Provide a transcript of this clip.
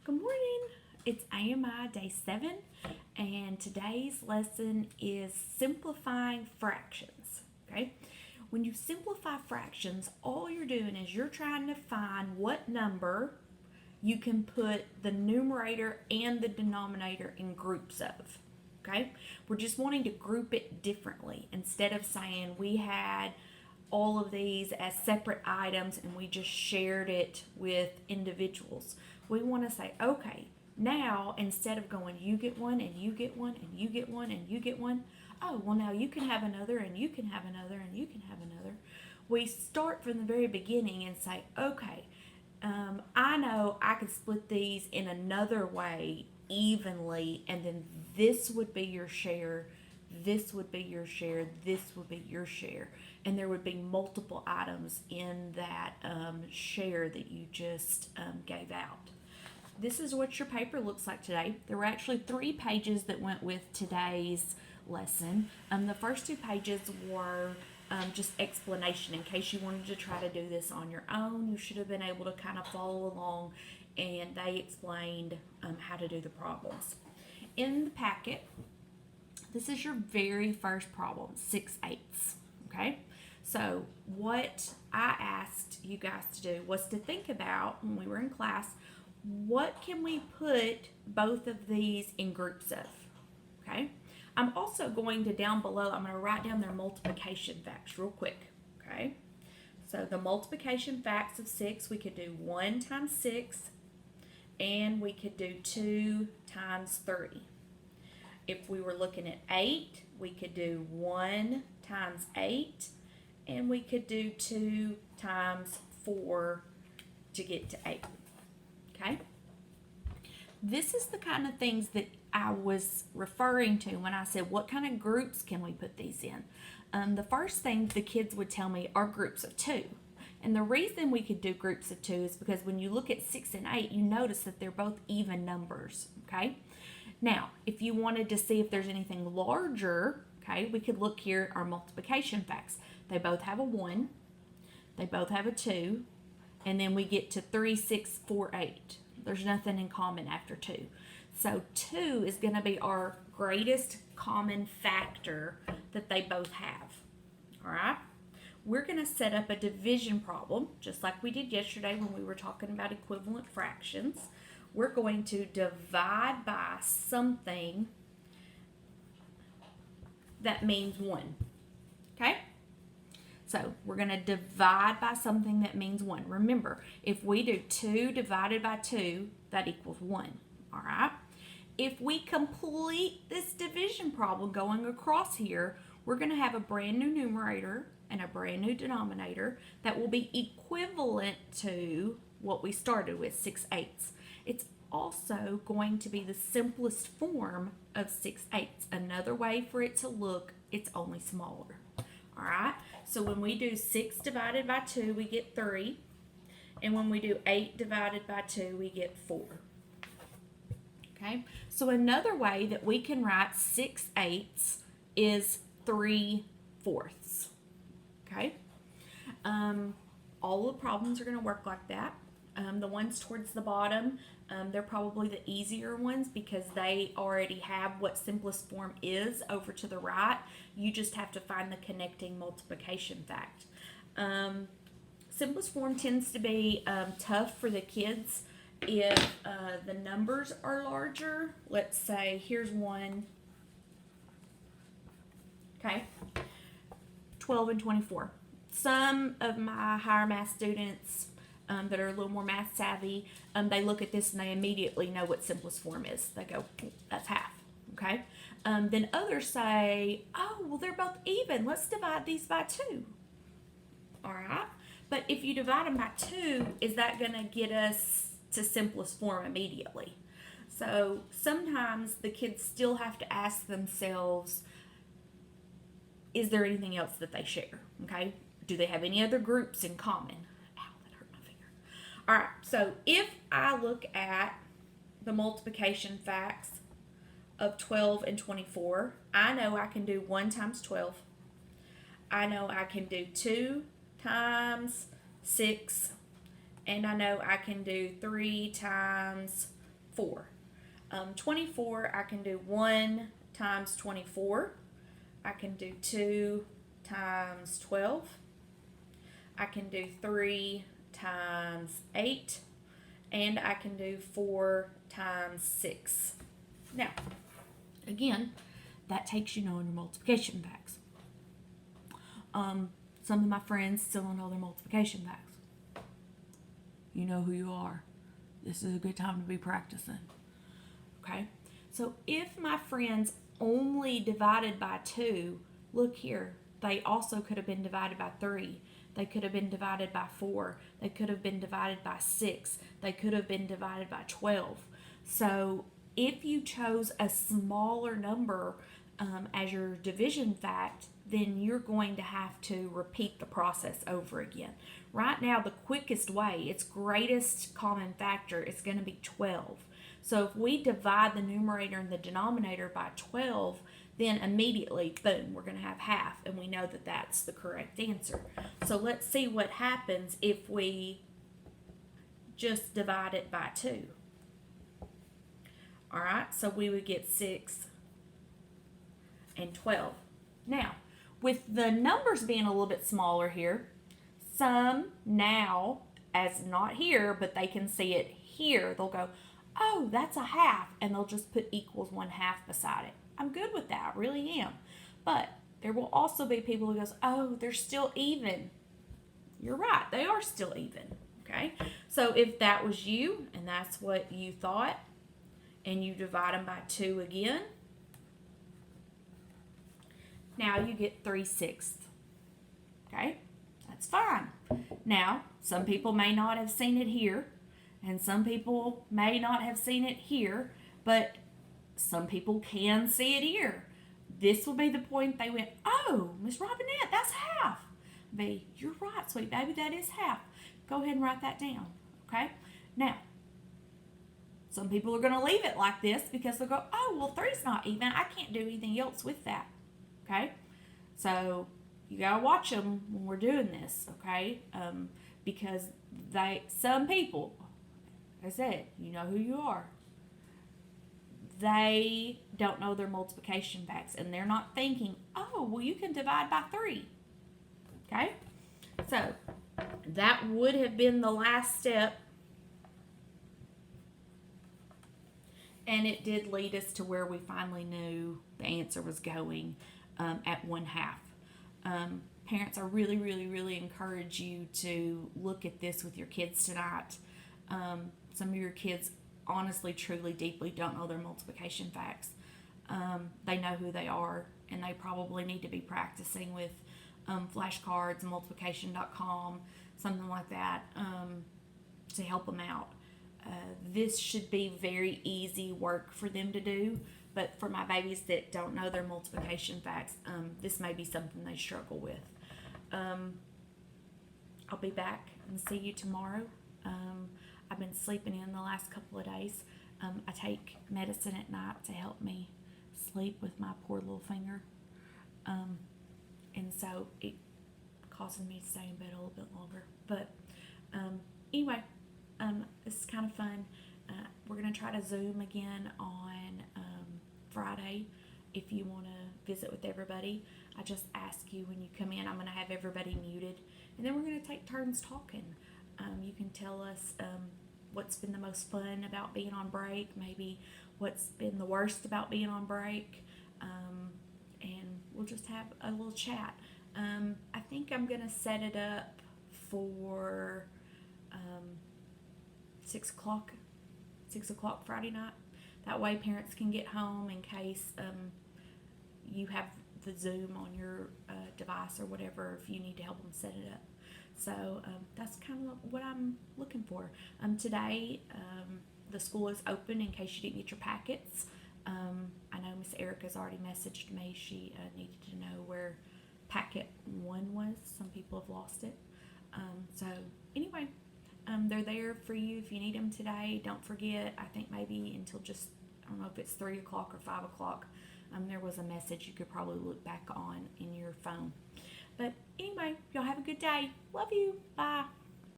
Good morning. It's AMI day 7, and today's lesson is simplifying fractions. Okay? When you simplify fractions, all you're doing is you're trying to find what number you can put the numerator and the denominator in groups of. Okay? We're just wanting to group it differently instead of saying we had all of these as separate items and we just shared it with individuals. We want to say, okay, now instead of going you get one and you get one and you get one and you get one, oh, well, now you can have another and you can have another and you can have another. We start from the very beginning and say, okay, I know I could split these in another way evenly, and then this would be your share, this would be your share, this would be your share, and there would be multiple items in that share that you just gave out. This is what your paper looks like today. There were actually 3 pages that went with today's lesson. The first 2 pages were just explanation in case you wanted to try to do this on your own. You should have been able to kind of follow along, and they explained how to do the problems. In the packet, this is your very first problem, 6/8. Okay? So what I asked you guys to do was to think about, when we were in class, what can we put both of these in groups of? Okay? I'm also going to, down below, I'm going to write down their multiplication facts real quick. Okay? So the multiplication facts of 6, we could do 1 times 6, and we could do 2 times 3. If we were looking at 8, we could do 1 times 8, and we could do 2 times 4 to get to 8. Okay? This is the kind of things that I was referring to when I said, what kind of groups can we put these in? The first thing the kids would tell me are groups of 2. And the reason we could do groups of 2 is because when you look at 6 and 8, you notice that they're both even numbers. Okay? Now, if you wanted to see if there's anything larger, okay, we could look here at our multiplication facts. They both have a 1, they both have a 2, and then we get to 3, 6, 4, 8. There's nothing in common after 2. So 2 is going to be our greatest common factor that they both have. All right? We're going to set up a division problem, just like we did yesterday when we were talking about equivalent fractions. We're going to divide by something that means 1. Okay? So we're going to divide by something that means 1. Remember, if we do 2 divided by 2, that equals 1. All right? If we complete this division problem going across here, we're going to have a brand new numerator and a brand new denominator that will be equivalent to what we started with, 6/8. It's also going to be the simplest form of 6/8. Another way for it to look, it's only smaller. All right? So when we do 6 divided by 2, we get 3. And when we do 8 divided by 2, we get 4. Okay? So another way that we can write 6/8 is 3/4. Okay? All the problems are going to work like that. The ones towards the bottom, they're probably the easier ones because they already have what simplest form is over to the right. You just have to find the connecting multiplication fact. Simplest form tends to be tough for the kids if the numbers are larger. Let's say here's one. Okay, 12 and 24. Some of my higher math students that are a little more math savvy, they look at this and they immediately know what simplest form is. They go, that's half. Okay. Then others say, oh, well, they're both even. Let's divide these by 2. All right. But if you divide them by 2, is that going to get us to simplest form immediately? So sometimes the kids still have to ask themselves, is there anything else that they share? Okay. Do they have any other groups in common? Ow, that hurt my finger. All right. So if I look at the multiplication facts of 12 and 24, I know I can do 1 times 12. I know I can do 2 times 6. And I know I can do 3 times 4. 24, I can do 1 times 24. I can do 2 times 12. I can do 3 times 8. And I can do 4 times 6. Now, again, that takes you knowing your multiplication facts. Some of my friends still don't know their multiplication facts. You know who you are. This is a good time to be practicing. Okay? So if my friends only divided by 2, look here, they also could have been divided by 3. They could have been divided by 4. They could have been divided by 6. They could have been divided by 12. So if you chose a smaller number as your division fact, then you're going to have to repeat the process over again. Right now, the quickest way, its greatest common factor, is going to be 12. So if we divide the numerator and the denominator by 12, then immediately, boom, we're going to have half, and we know that that's the correct answer. So let's see what happens if we just divide it by 2. All right, so we would get 6 and 12. Now, with the numbers being a little bit smaller here, some now, as not here, but they can see it here, they'll go, oh, that's a half, and they'll just put equals 1/2 beside it. I'm good with that, I really am. But there will also be people who goes, oh, they're still even. You're right, they are still even, okay? So if that was you, and that's what you thought, and you divide them by 2 again, now you get 3/6, okay? That's fine. Now, some people may not have seen it here, and some people may not have seen it here, but some people can see it here. This will be the point they went, oh, Miss Robinette, that's half. B, you're right, sweet baby, that is half. Go ahead and write that down, okay? Now, some people are going to leave it like this because they'll go, oh, well, 3's not even. I can't do anything else with that, okay? So you got to watch them when we're doing this, okay? Because some people, like I said, you know who you are. They don't know their multiplication facts, and they're not thinking, oh, well, you can divide by 3, okay? So that would have been the last step, and it did lead us to where we finally knew the answer was going at 1/2. Parents, I really, really, really encourage you to look at this with your kids tonight. Some of your kids honestly, truly, deeply don't know their multiplication facts. They know who they are, and they probably need to be practicing with flashcards, multiplication.com, something like that, to help them out. This should be very easy work for them to do, but for my babies that don't know their multiplication facts, this may be something they struggle with. I'll be back and see you tomorrow. I've been sleeping in the last couple of days. I take medicine at night to help me sleep with my poor little finger. And so it causing me to stay in bed a little bit longer. But anyway, this is kind of fun. We're going to try to Zoom again on Friday if you want to visit with everybody. I just ask you when you come in, I'm going to have everybody muted. And then we're going to take turns talking. You can tell us what's been the most fun about being on break, maybe what's been the worst about being on break, and we'll just have a little chat. I think I'm going to set it up for 6 o'clock Friday night. That way parents can get home in case you have the Zoom on your device or whatever, if you need to help them set it up. So that's kind of what I'm looking for. Today, the school is open in case you didn't get your packets. I know Miss Erica's already messaged me. She needed to know where packet 1 was. Some people have lost it. So anyway, they're there for you if you need them today. Don't forget, I think maybe until just, I don't know if it's 3 o'clock or 5 o'clock, there was a message you could probably look back on in your phone. But anyway, y'all have a good day. Love you. Bye.